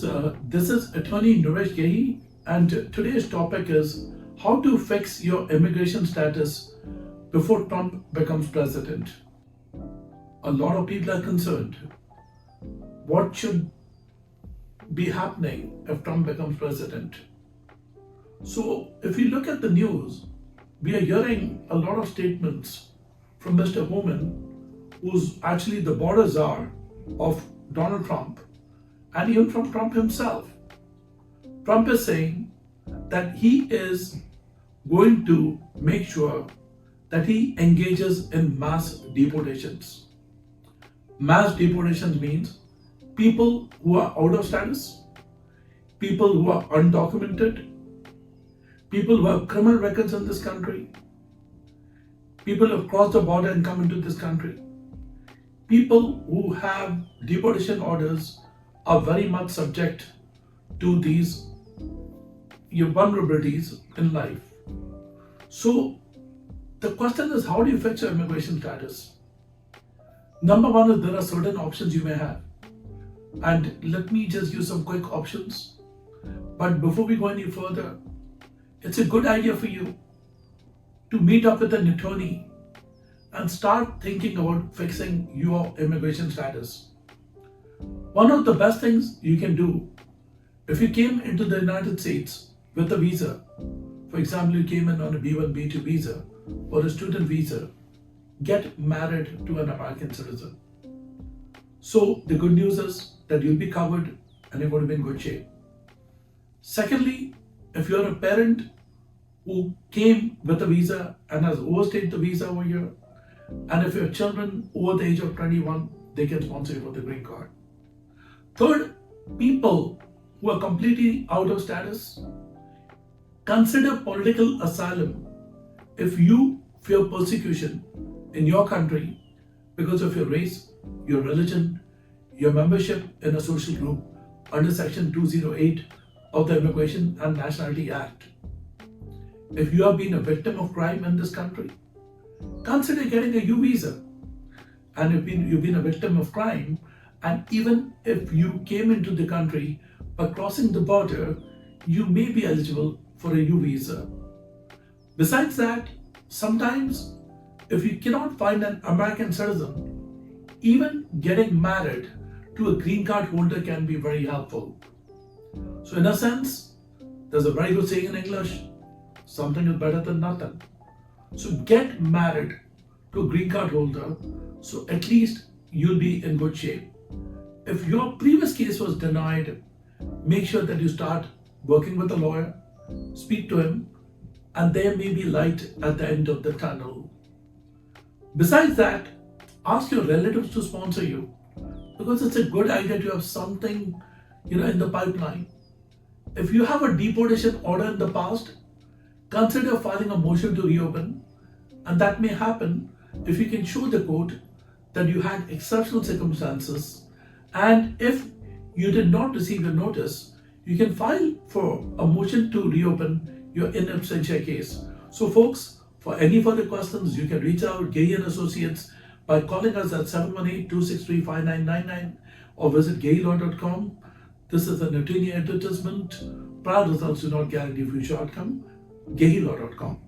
viewers, this is attorney Naresh Gehi, and today's topic is how to fix your immigration status before Trump becomes president. A lot of people are concerned. What should be happening if Trump becomes president? So, if you look at the news, we are hearing a lot of statements from Mr. Homan, who's actually the border czar of Donald Trump, and even from Trump himself. Trump is saying that he is going to make sure that he engages in mass deportations. Mass deportations means people who are out of status, people who are undocumented, people who have criminal records in this country, people who have crossed the border and come into this country, people who have deportation orders are very much subject to these vulnerabilities in life. So the question is, how do you fix your immigration status? Number one is there are certain options you may have. And let me just use some quick options. But before we go any further, it's a good idea for you to meet up with an attorney and start thinking about fixing your immigration status. One of the best things you can do, if you came into the United States with a visa, for example, you came in on a B1, B2 visa or a student visa, get married to an American citizen. So the good news is that you'll be covered and you're going to be in good shape. Secondly, if you're a parent who came with a visa and has overstayed the visa over here, and if your children over the age of 21, they can sponsor you for the green card. Third, people who are completely out of status, consider political asylum if you fear persecution in your country because of your race, your religion, your membership in a social group under Section 208 of the Immigration and Nationality Act. If you have been a victim of crime in this country, consider getting a U visa. And if you've been a victim of crime, and even if you came into the country by crossing the border, you may be eligible for a U visa. Besides that, sometimes if you cannot find an American citizen, even getting married to a green card holder can be very helpful. So in a sense, there's a very good saying in English, something is better than nothing. So get married to a green card holder, so at least you'll be in good shape. If your previous case was denied, make sure that you start working with a lawyer, speak to him, and there may be light at the end of the tunnel. Besides that, ask your relatives to sponsor you, because it's a good idea to have something, in the pipeline. If you have a deportation order in the past, consider filing a motion to reopen, and that may happen if you can show the court that you had exceptional circumstances, and if you did not receive a notice, you can file for a motion to reopen your in absentia case. So folks, for any further questions, you can reach out Gehi and Associates by calling us at 718-263-5999 or visit gehilaw.com. This is an attorney advertisement. Prior results do not guarantee future outcome. gehilaw.com.